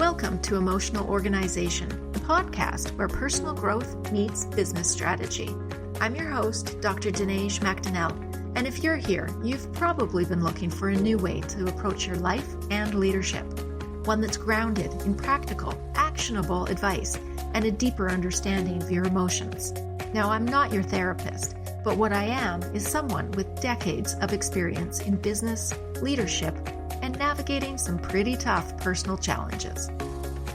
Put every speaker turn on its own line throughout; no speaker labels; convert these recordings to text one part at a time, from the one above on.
Welcome to Emotional Organization, the podcast where personal growth meets business strategy. I'm your host, Dr. Denaige McDonnell, and if you're here, you've probably been looking for a new way to approach your life and leadership, one that's grounded in practical, actionable advice and a deeper understanding of your emotions. Now, I'm not your therapist, but what I am is someone with decades of experience in business, leadership, and navigating some pretty tough personal challenges.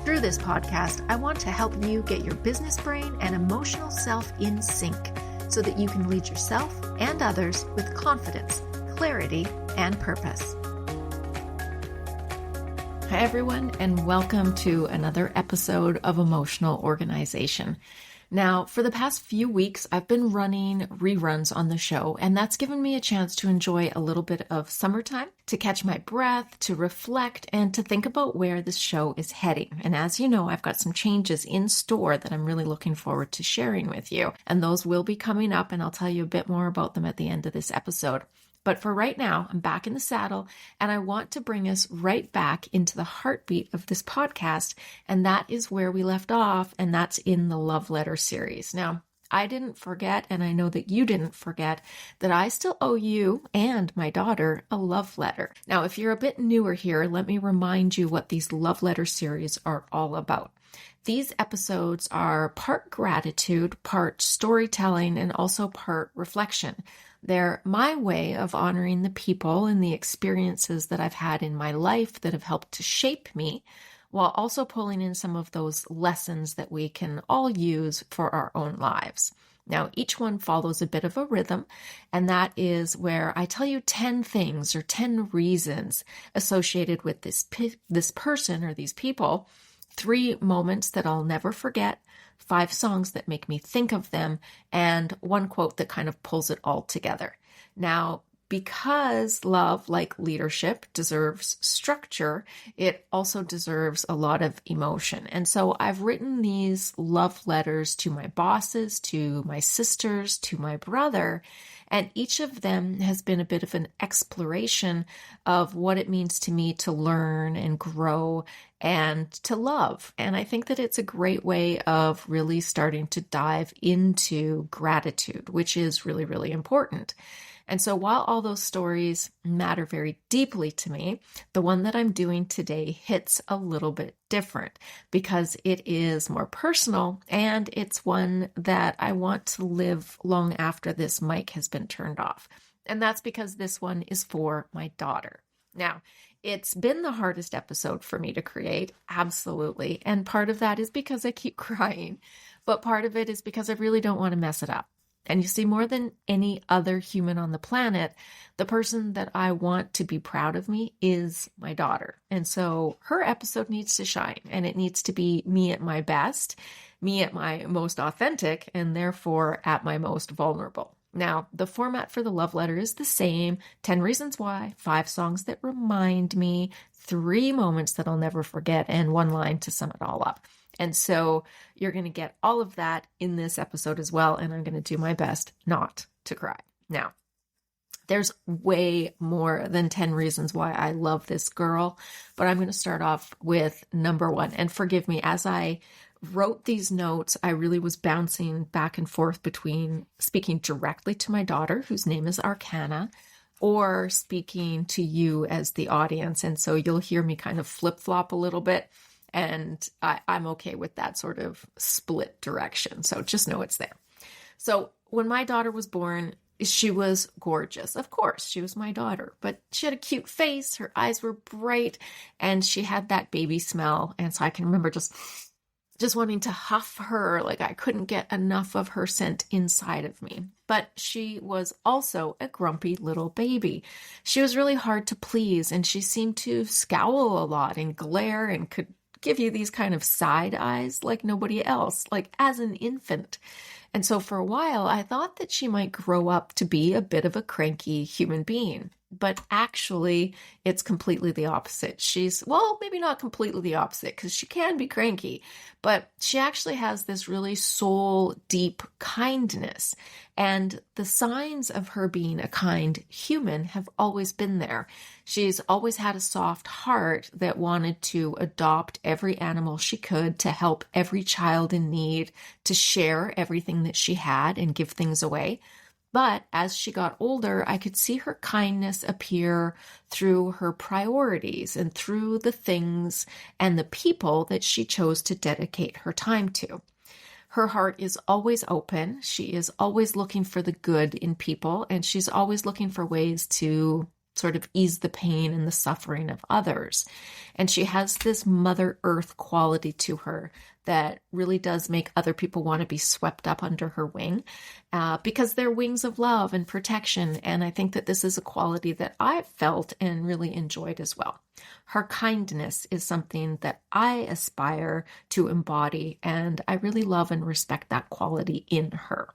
Through this podcast, I want to help you get your business brain and emotional self in sync so that you can lead yourself and others with confidence, clarity, and purpose. Hi, everyone, and welcome to another episode of Emotional Organization. Now, for the past few weeks, I've been running reruns on the show, and that's given me a chance to enjoy a little bit of summertime, to catch my breath, to reflect, and to think about where this show is heading. And as you know, I've got some changes in store that I'm really looking forward to sharing with you, and those will be coming up, and I'll tell you a bit more about them at the end of this episode. But for right now, I'm back in the saddle, and I want to bring us right back into the heartbeat of this podcast, and that is where we left off, and that's in the love letter series. Now, I didn't forget, and I know that you didn't forget, that I still owe you and my daughter a love letter. Now, if you're a bit newer here, let me remind you what these love letter series are all about. These episodes are part gratitude, part storytelling, and also part reflection. They're my way of honoring the people and the experiences that I've had in my life that have helped to shape me, while also pulling in some of those lessons that we can all use for our own lives. Now, each one follows a bit of a rhythm, and that is where I tell you 10 things or 10 reasons associated with this person or these people, 3 moments that I'll never forget, 5 songs that make me think of them, and 1 quote that kind of pulls it all together. Now, because love, like leadership, deserves structure, it also deserves a lot of emotion. And so I've written these love letters to my bosses, to my sisters, to my brother, and each of them has been a bit of an exploration of what it means to me to learn and grow and to love. And I think that it's a great way of really starting to dive into gratitude, which is really, really important. And so while all those stories matter very deeply to me, the one that I'm doing today hits a little bit different because it is more personal, and it's one that I want to live long after this mic has been turned off. And that's because this one is for my daughter. Now, it's been the hardest episode for me to create, absolutely. And part of that is because I keep crying, but part of it is because I really don't want to mess it up. And you see, more than any other human on the planet, the person that I want to be proud of me is my daughter. And so her episode needs to shine, and it needs to be me at my best, me at my most authentic, and therefore at my most vulnerable. Now, the format for the love letter is the same: 10 reasons why, 5 songs that remind me, 3 moments that I'll never forget, and 1 line to sum it all up. And so you're going to get all of that in this episode as well, and I'm going to do my best not to cry. Now, there's way more than 10 reasons why I love this girl, but I'm going to start off with number 1. And forgive me, as I wrote these notes, I really was bouncing back and forth between speaking directly to my daughter, whose name is Arcana, or speaking to you as the audience. And so you'll hear me kind of flip-flop a little bit. And I'm okay with that sort of split direction. So just know it's there. So when my daughter was born, she was gorgeous. Of course, she was my daughter, but she had a cute face. Her eyes were bright, and she had that baby smell. And so I can remember just wanting to huff her. Like I couldn't get enough of her scent inside of me. But she was also a grumpy little baby. She was really hard to please, and she seemed to scowl a lot and glare and could give you these kind of side eyes like nobody else, like as an infant. And so for a while, I thought that she might grow up to be a bit of a cranky human being. but actually it's completely the opposite. Well, maybe not completely the opposite because she can be cranky, but she actually has this really soul deep kindness. And the signs of her being a kind human have always been there. She's always had a soft heart that wanted to adopt every animal she could, to help every child in need, to share everything that she had and give things away. But as she got older, I could see her kindness appear through her priorities and through the things and the people that she chose to dedicate her time to. Her heart is always open. She is always looking for the good in people, and she's always looking for ways to sort of ease the pain and the suffering of others. And she has this Mother Earth quality to her that really does make other people want to be swept up under her wing because they're wings of love and protection. And I think that this is a quality that I've felt and really enjoyed as well. Her kindness is something that I aspire to embody, and I really love and respect that quality in her.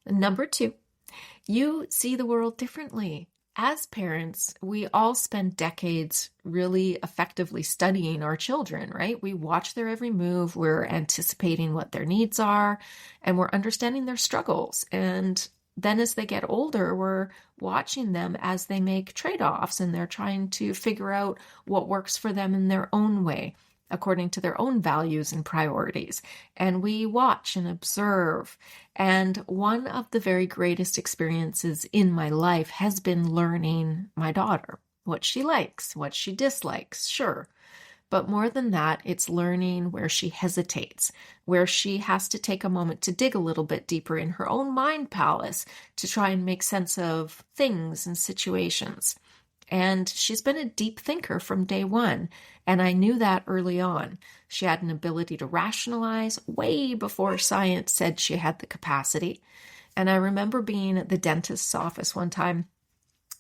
Number 2, you see the world differently. As parents, we all spend decades really effectively studying our children, right? We watch their every move, we're anticipating what their needs are, and we're understanding their struggles. And then as they get older, we're watching them as they make trade-offs, and they're trying to figure out what works for them in their own way, according to their own values and priorities. And we watch and observe. And one of the very greatest experiences in my life has been learning my daughter, what she likes, what she dislikes, sure. But more than that, it's learning where she hesitates, where she has to take a moment to dig a little bit deeper in her own mind palace to try and make sense of things and situations. And she's been a deep thinker from day one, and I knew that early on. She had an ability to rationalize way before science said she had the capacity. And I remember being at the dentist's office one time,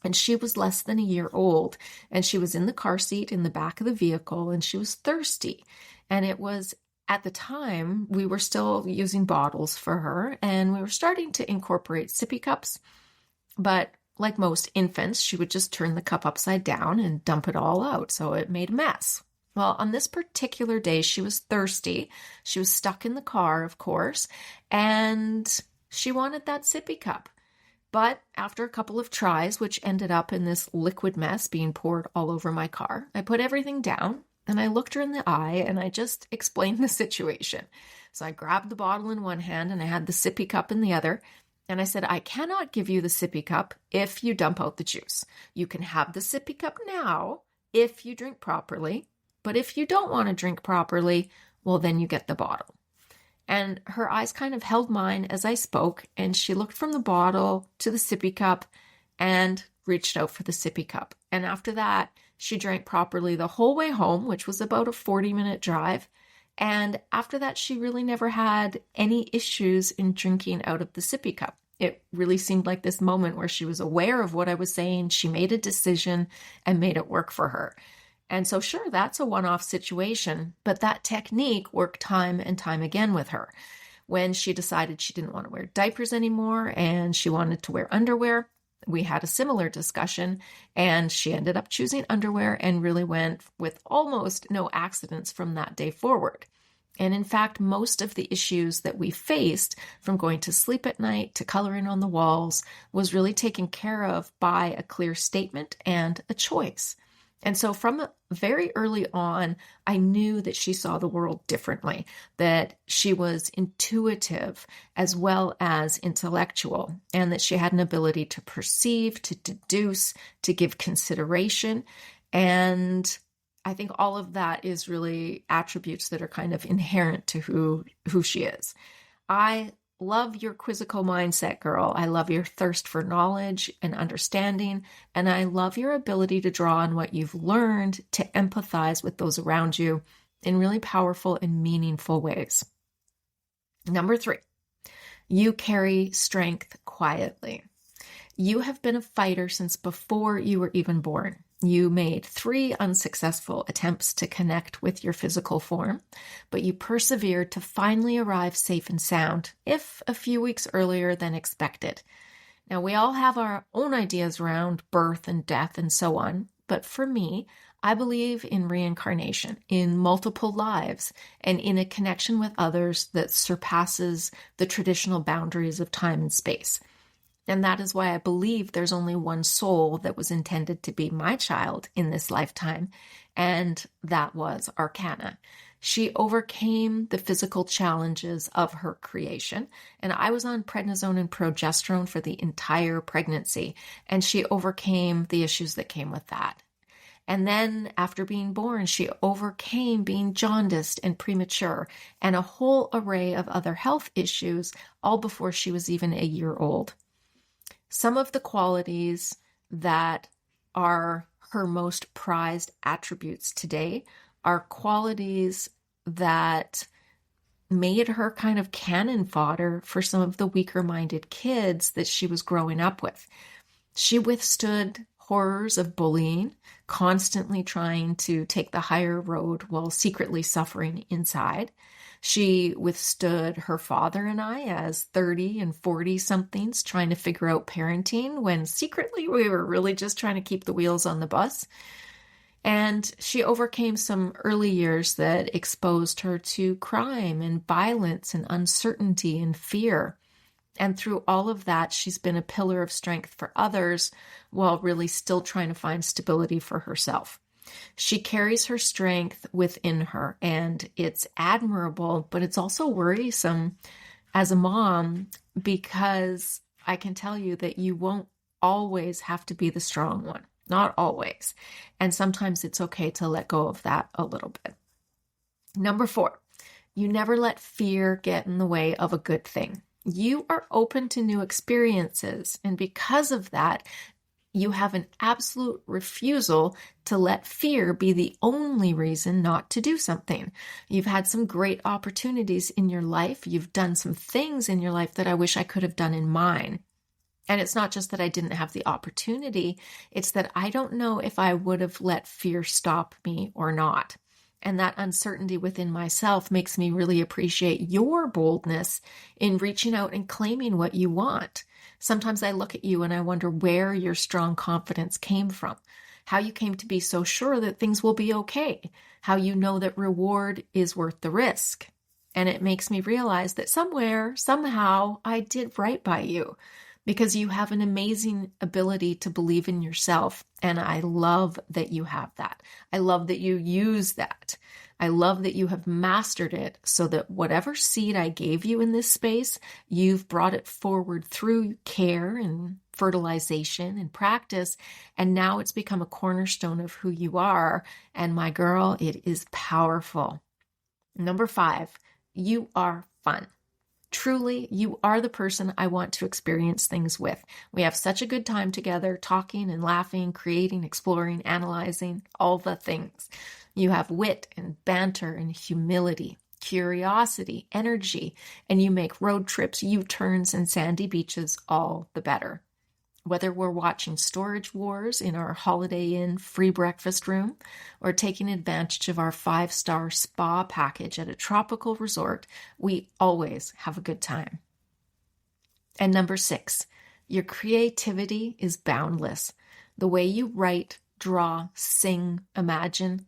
and she was less than a year old, and she was in the car seat in the back of the vehicle, and she was thirsty. And it was, at the time, we were still using bottles for her, and we were starting to incorporate sippy cups, but like most infants, she would just turn the cup upside down and dump it all out, so it made a mess. Well, on this particular day, she was thirsty. She was stuck in the car, of course, and she wanted that sippy cup. But after a couple of tries, which ended up in this liquid mess being poured all over my car, I put everything down, and I looked her in the eye, and I just explained the situation. So I grabbed the bottle in one hand, and I had the sippy cup in the other. And I said, I cannot give you the sippy cup if you dump out the juice. You can have the sippy cup now if you drink properly. But if you don't want to drink properly, well, then you get the bottle. And her eyes kind of held mine as I spoke. And she looked from the bottle to the sippy cup and reached out for the sippy cup. And after that, she drank properly the whole way home, which was about a 40-minute drive. And after that, she really never had any issues in drinking out of the sippy cup. It really seemed like this moment where she was aware of what I was saying. She made a decision and made it work for her. And so sure, that's a one-off situation, but that technique worked time and time again with her. When she decided she didn't want to wear diapers anymore and she wanted to wear underwear, we had a similar discussion, and she ended up choosing underwear and really went with almost no accidents from that day forward. And in fact, most of the issues that we faced, from going to sleep at night to coloring on the walls, was really taken care of by a clear statement and a choice. And so from very early on, I knew that she saw the world differently, that she was intuitive as well as intellectual, and that she had an ability to perceive, to deduce, to give consideration. And I think all of that is really attributes that are kind of inherent to who she is. I love your quizzical mindset, girl. I love your thirst for knowledge and understanding, and I love your ability to draw on what you've learned to empathize with those around you in really powerful and meaningful ways. Number 3, you carry strength quietly. You have been a fighter since before you were even born. You made 3 unsuccessful attempts to connect with your physical form, but you persevered to finally arrive safe and sound, if a few weeks earlier than expected. Now, we all have our own ideas around birth and death and so on, but for me, I believe in reincarnation, in multiple lives, and in a connection with others that surpasses the traditional boundaries of time and space. And that is why I believe there's only one soul that was intended to be my child in this lifetime, and that was Arcana. She overcame the physical challenges of her creation, and I was on prednisone and progesterone for the entire pregnancy, and she overcame the issues that came with that. And then after being born, she overcame being jaundiced and premature and a whole array of other health issues, all before she was even a year old. Some of the qualities that are her most prized attributes today are qualities that made her kind of cannon fodder for some of the weaker-minded kids that she was growing up with. She withstood horrors of bullying, constantly trying to take the higher road while secretly suffering inside. She withstood her father and I as 30 and 40 somethings trying to figure out parenting when secretly we were really just trying to keep the wheels on the bus. And she overcame some early years that exposed her to crime and violence and uncertainty and fear. And through all of that, she's been a pillar of strength for others while really still trying to find stability for herself. She carries her strength within her, and it's admirable, but it's also worrisome as a mom, because I can tell you that you won't always have to be the strong one. Not always. And sometimes it's okay to let go of that a little bit. Number 4, you never let fear get in the way of a good thing. You are open to new experiences, and because of that, you have an absolute refusal to let fear be the only reason not to do something. You've had some great opportunities in your life. You've done some things in your life that I wish I could have done in mine. And it's not just that I didn't have the opportunity, it's that I don't know if I would have let fear stop me or not. And that uncertainty within myself makes me really appreciate your boldness in reaching out and claiming what you want. Sometimes I look at you and I wonder where your strong confidence came from, how you came to be so sure that things will be okay, how you know that reward is worth the risk. And it makes me realize that somewhere, somehow, I did right by you, because you have an amazing ability to believe in yourself. And I love that you have that. I love that you use that. I love that you have mastered it so that whatever seed I gave you in this space, you've brought it forward through care and fertilization and practice. And now it's become a cornerstone of who you are. And my girl, it is powerful. Number 5, you are fun. Truly, you are the person I want to experience things with. We have such a good time together, talking and laughing, creating, exploring, analyzing, all the things. You have wit and banter and humility, curiosity, energy, and you make road trips, U-turns, and sandy beaches all the better. Whether we're watching Storage Wars in our Holiday Inn free breakfast room or taking advantage of our 5-star spa package at a tropical resort, we always have a good time. And number 6, your creativity is boundless. The way you write, draw, sing, imagine,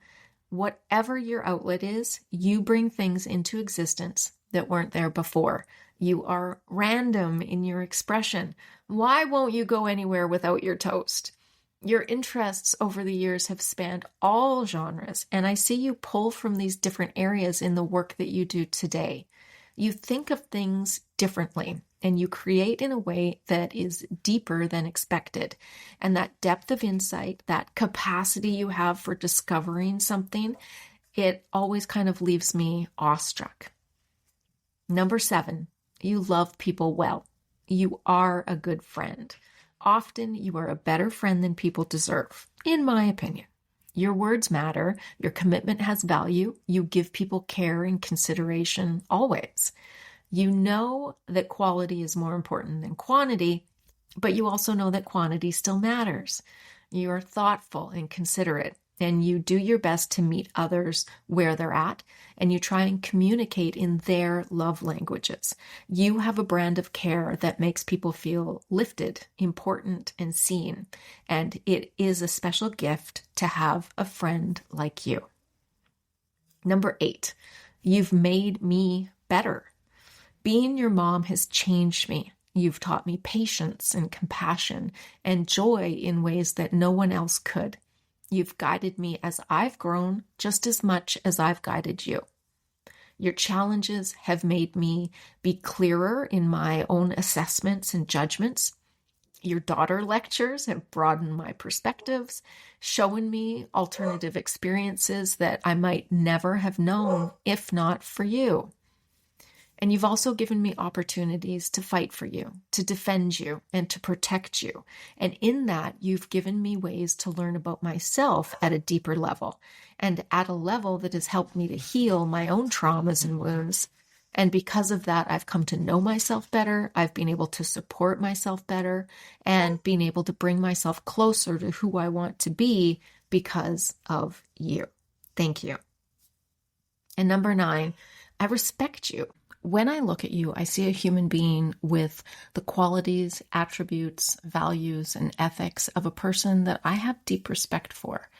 whatever your outlet is, you bring things into existence that weren't there before. You are random in your expression. Why won't you go anywhere without your toast? Your interests over the years have spanned all genres, and I see you pull from these different areas in the work that you do today. You think of things differently, and you create in a way that is deeper than expected. And that depth of insight, that capacity you have for discovering something, it always kind of leaves me awestruck. Number 7, you love people well. You are a good friend. Often you are a better friend than people deserve, in my opinion. Your words matter. Your commitment has value. You give people care and consideration always. You know that quality is more important than quantity, but you also know that quantity still matters. You are thoughtful and considerate, and you do your best to meet others where they're at, and you try and communicate in their love languages. You have a brand of care that makes people feel lifted, important, and seen, and it is a special gift to have a friend like you. Number 8, you've made me better. Being your mom has changed me. You've taught me patience and compassion and joy in ways that no one else could. You've guided me as I've grown just as much as I've guided you. Your challenges have made me be clearer in my own assessments and judgments. Your daughter lectures have broadened my perspectives, showing me alternative experiences that I might never have known if not for you. And you've also given me opportunities to fight for you, to defend you, and to protect you. And in that, you've given me ways to learn about myself at a deeper level, and at a level that has helped me to heal my own traumas and wounds. And because of that, I've come to know myself better. I've been able to support myself better and been able to bring myself closer to who I want to be because of you. Thank you. And number 9, I respect you. When I look at you, I see a human being with the qualities, attributes, values, and ethics of a person that I have deep respect for.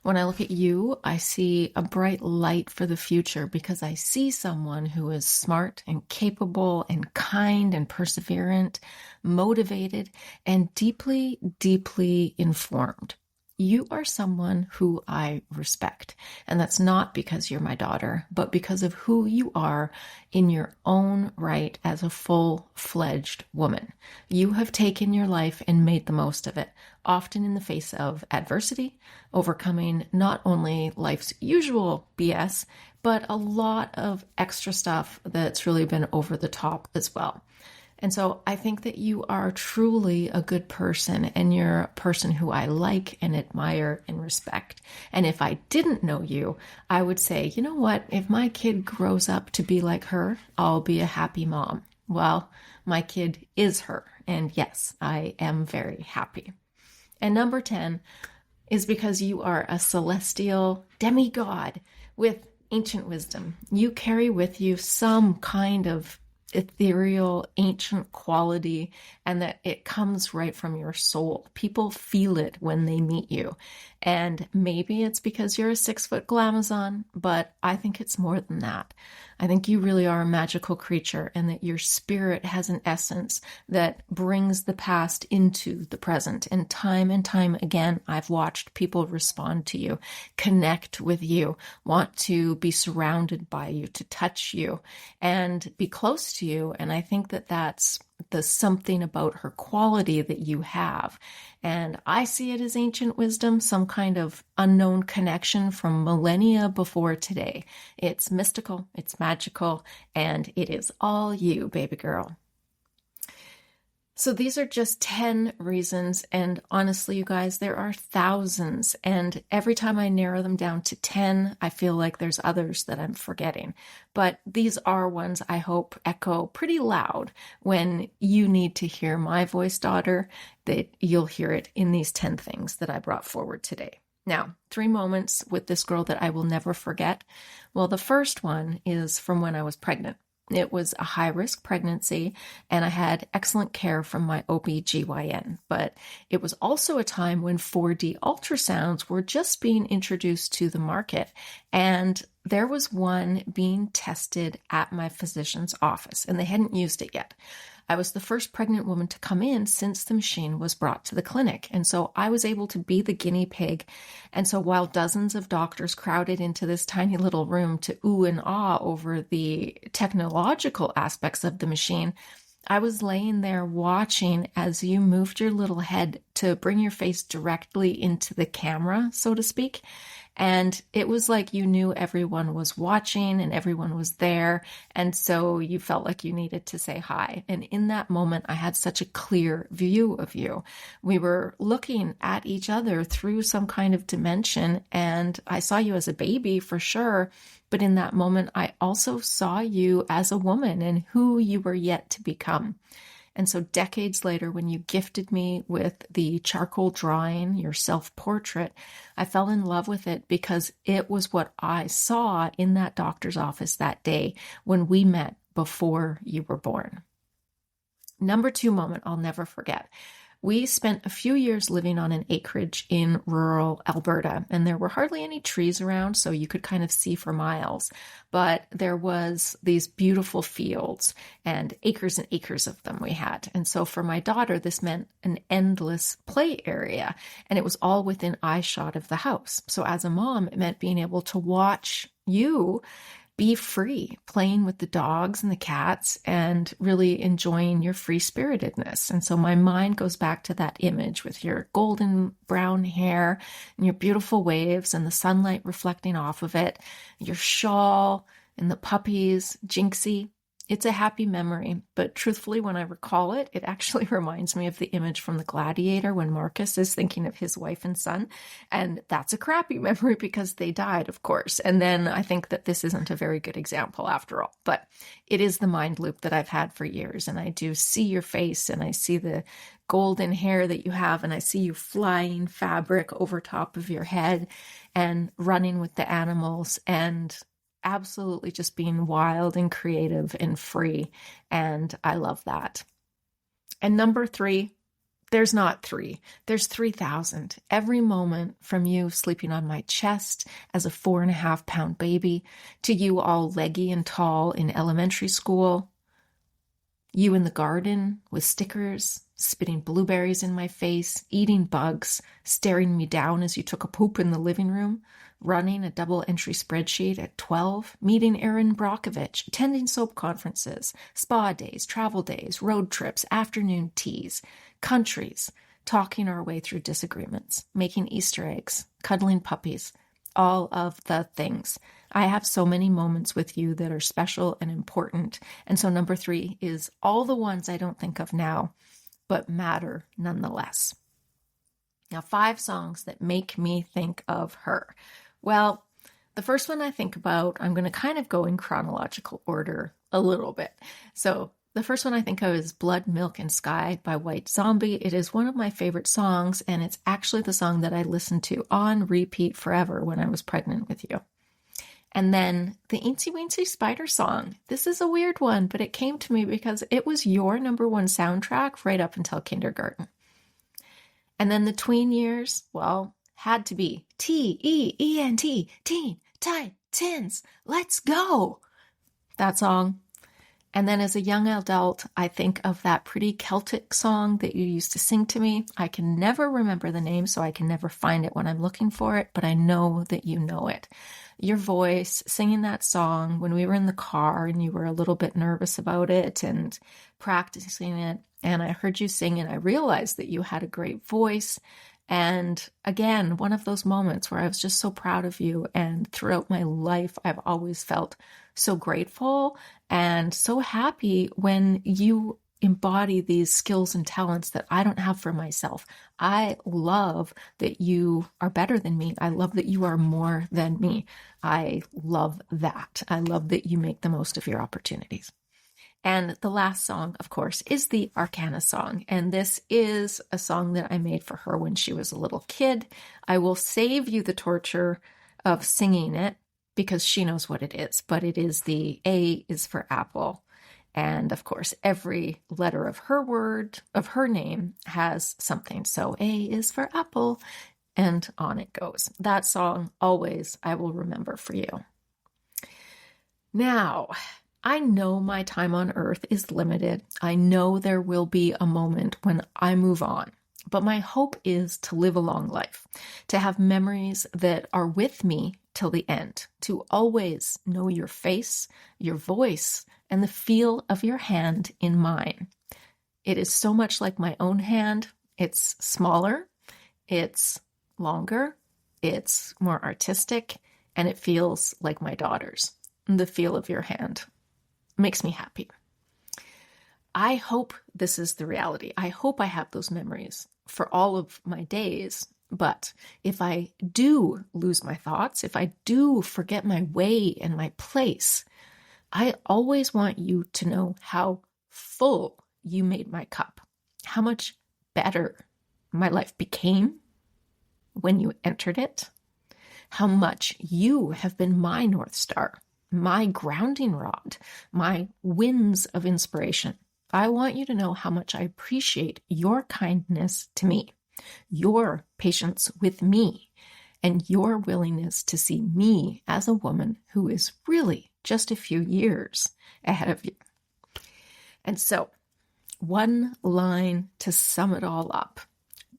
When I look at you, I see a bright light for the future because I see someone who is smart and capable and kind and perseverant, motivated, and deeply, deeply informed. You are someone who I respect. And that's not because you're my daughter, but because of who you are in your own right as a full-fledged woman. You have taken your life and made the most of it, often in the face of adversity, overcoming not only life's usual BS, but a lot of extra stuff that's really been over the top as well. And so I think that you are truly a good person, and you're a person who I like and admire and respect. And if I didn't know you, I would say, you know what? If my kid grows up to be like her, I'll be a happy mom. Well, my kid is her. And yes, I am very happy. And number 10 is because you are a celestial demigod with ancient wisdom. You carry with you some kind of ethereal, ancient quality, and that it comes right from your soul. People feel it when they meet you. And maybe it's because you're a 6-foot glamazon, but I think it's more than that. I think you really are a magical creature, and that your spirit has an essence that brings the past into the present. And time again, I've watched people respond to you, connect with you, want to be surrounded by you, to touch you, and be close to you. And I think that that's the something about her quality that you have. And I see it as ancient wisdom, some kind of unknown connection from millennia before today. It's mystical, it's magical, and it is all you, baby girl. So these are just 10 reasons, and honestly, you guys, there are thousands, and every time I narrow them down to 10, I feel like there's others that I'm forgetting. But these are ones I hope echo pretty loud when you need to hear my voice, daughter, that you'll hear it in these 10 things that I brought forward today. Now, 3 moments with this girl that I will never forget. Well, the first one is from when I was pregnant. It was a high-risk pregnancy, and I had excellent care from my OB/GYN. But it was also a time when 4D ultrasounds were just being introduced to the market, and there was one being tested at my physician's office, and they hadn't used it yet. I was the first pregnant woman to come in since the machine was brought to the clinic. And so I was able to be the guinea pig. And so while dozens of doctors crowded into this tiny little room to ooh and ah over the technological aspects of the machine, I was laying there watching as you moved your little head to bring your face directly into the camera, so to speak. And it was like you knew everyone was watching and everyone was there. And so you felt like you needed to say hi. And in that moment, I had such a clear view of you. We were looking at each other through some kind of dimension. And I saw you as a baby for sure. But in that moment, I also saw you as a woman and who you were yet to become. And so decades later, when you gifted me with the charcoal drawing, your self-portrait, I fell in love with it because it was what I saw in that doctor's office that day when we met before you were born. Number 2 moment I'll never forget. We spent a few years living on an acreage in rural Alberta, and there were hardly any trees around, so you could kind of see for miles. But there was these beautiful fields and acres of them we had. And so for my daughter, this meant an endless play area, and it was all within eyeshot of the house. So as a mom, it meant being able to watch you be free, playing with the dogs and the cats and really enjoying your free-spiritedness. And so my mind goes back to that image with your golden brown hair and your beautiful waves and the sunlight reflecting off of it, your shawl and the puppies, Jinxie. It's a happy memory, but truthfully, when I recall it, it actually reminds me of the image from The Gladiator when Marcus is thinking of his wife and son. And that's a crappy memory because they died, of course. And then I think that this isn't a very good example after all, but it is the mind loop that I've had for years. And I do see your face and I see the golden hair that you have, and I see you flying fabric over top of your head and running with the animals and absolutely just being wild and creative and free. And I love that. And number 3, there's not 3, there's 3,000. Every moment from you sleeping on my chest as a 4.5-pound baby to you all leggy and tall in elementary school, you in the garden with stickers, spitting blueberries in my face, eating bugs, staring me down as you took a poop in the living room, running a double-entry spreadsheet at 12, meeting Erin Brockovich, attending soap conferences, spa days, travel days, road trips, afternoon teas, countries, talking our way through disagreements, making Easter eggs, cuddling puppies, all of the things. I have so many moments with you that are special and important. And so number 3 is all the ones I don't think of now, but matter nonetheless. Now, 5 songs that make me think of her. Well, the first one I think about, I'm going to kind of go in chronological order a little bit. So the first one I think of is Blood, Milk, and Sky by White Zombie. It is one of my favorite songs, and it's actually the song that I listened to on repeat forever when I was pregnant with you. And then the Eensy Weensy Spider song. This is a weird one, but it came to me because it was your number 1 soundtrack right up until kindergarten. And then the tween years, well, had to be T-E-E-N-T, Teen Titans, Let's Go. That song. And then as a young adult, I think of that pretty Celtic song that you used to sing to me. I can never remember the name, so I can never find it when I'm looking for it, but I know that you know it. Your voice singing that song when we were in the car and you were a little bit nervous about it and practicing it. And I heard you sing and I realized that you had a great voice. And again, one of those moments where I was just so proud of you. And throughout my life, I've always felt so grateful and so happy when you embody these skills and talents that I don't have for myself. I love that you are better than me. I love that you are more than me. I love that. I love that you make the most of your opportunities. And the last song, of course, is the Arcana song. And this is a song that I made for her when she was a little kid. I will save you the torture of singing it because she knows what it is. But it is the A is for Apple. And of course, every letter of her word, of her name, has something. So A is for Apple, and on it goes. That song, always, I will remember for you. Now, I know my time on earth is limited. I know there will be a moment when I move on. But my hope is to live a long life, to have memories that are with me till the end, to always know your face, your voice, and the feel of your hand in mine. It is so much like my own hand. It's smaller, it's longer, it's more artistic, and it feels like my daughter's. The feel of your hand makes me happy. I hope this is the reality. I hope I have those memories for all of my days. But if I do lose my thoughts, if I do forget my way and my place, I always want you to know how full you made my cup, how much better my life became when you entered it, how much you have been my North Star, my grounding rod, my winds of inspiration. I want you to know how much I appreciate your kindness to me, your patience with me, and your willingness to see me as a woman who is really just a few years ahead of you. And so, one line to sum it all up.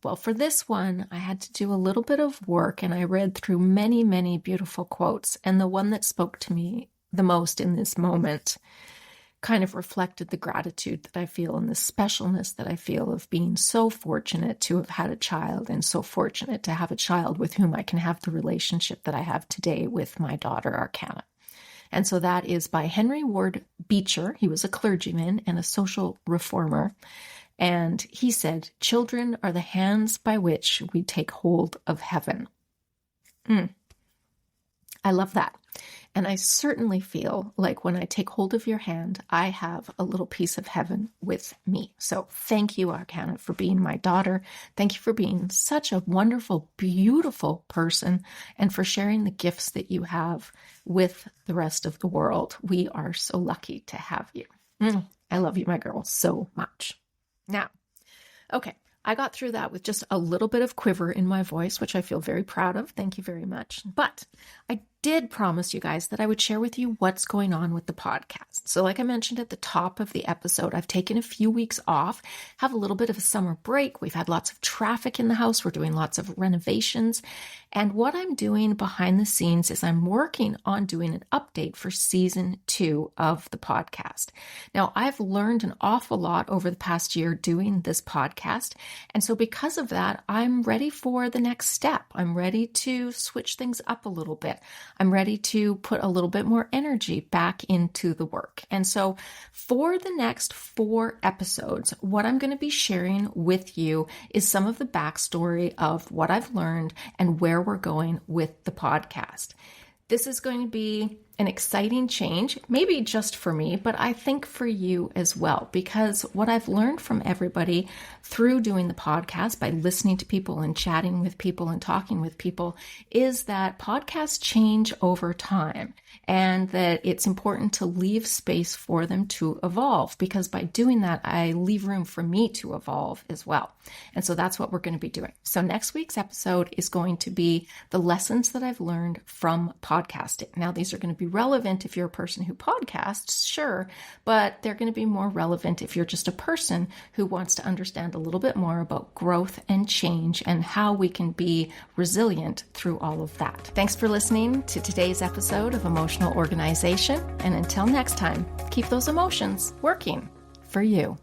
Well, for this one, I had to do a little bit of work, and I read through many, many beautiful quotes. And the one that spoke to me the most in this moment kind of reflected the gratitude that I feel and the specialness that I feel of being so fortunate to have had a child, and so fortunate to have a child with whom I can have the relationship that I have today with my daughter, Arcana. And so that is by Henry Ward Beecher. He was a clergyman and a social reformer. And he said, "Children are the hands by which we take hold of heaven." I love that. And I certainly feel like when I take hold of your hand, I have a little piece of heaven with me. So thank you, Arcana, for being my daughter. Thank you for being such a wonderful, beautiful person, and for sharing the gifts that you have with the rest of the world. We are so lucky to have you. I love you, my girl, so much. Now, okay, I got through that with just a little bit of quiver in my voice, which I feel very proud of. Thank you very much. But I did promise you guys that I would share with you what's going on with the podcast. So like I mentioned at the top of the episode, I've taken a few weeks off, have a little bit of a summer break. We've had lots of traffic in the house. We're doing lots of renovations. And what I'm doing behind the scenes is I'm working on doing an update for season 2 of the podcast. Now, I've learned an awful lot over the past year doing this podcast. And so because of that, I'm ready for the next step. I'm ready to switch things up a little bit. I'm ready to put a little bit more energy back into the work. And so for the next 4 episodes, what I'm going to be sharing with you is some of the backstory of what I've learned and where we're going with the podcast. This is going to be an exciting change, maybe just for me, but I think for you as well, because what I've learned from everybody through doing the podcast, by listening to people and chatting with people and talking with people, is that podcasts change over time, and that it's important to leave space for them to evolve, because by doing that, I leave room for me to evolve as well. And so that's what we're going to be doing. So next week's episode is going to be the lessons that I've learned from podcasting. Now, these are going to be relevant if you're a person who podcasts, sure, but they're going to be more relevant if you're just a person who wants to understand a little bit more about growth and change and how we can be resilient through all of that. Thanks for listening to today's episode of Emotional Organization. And until next time, keep those emotions working for you.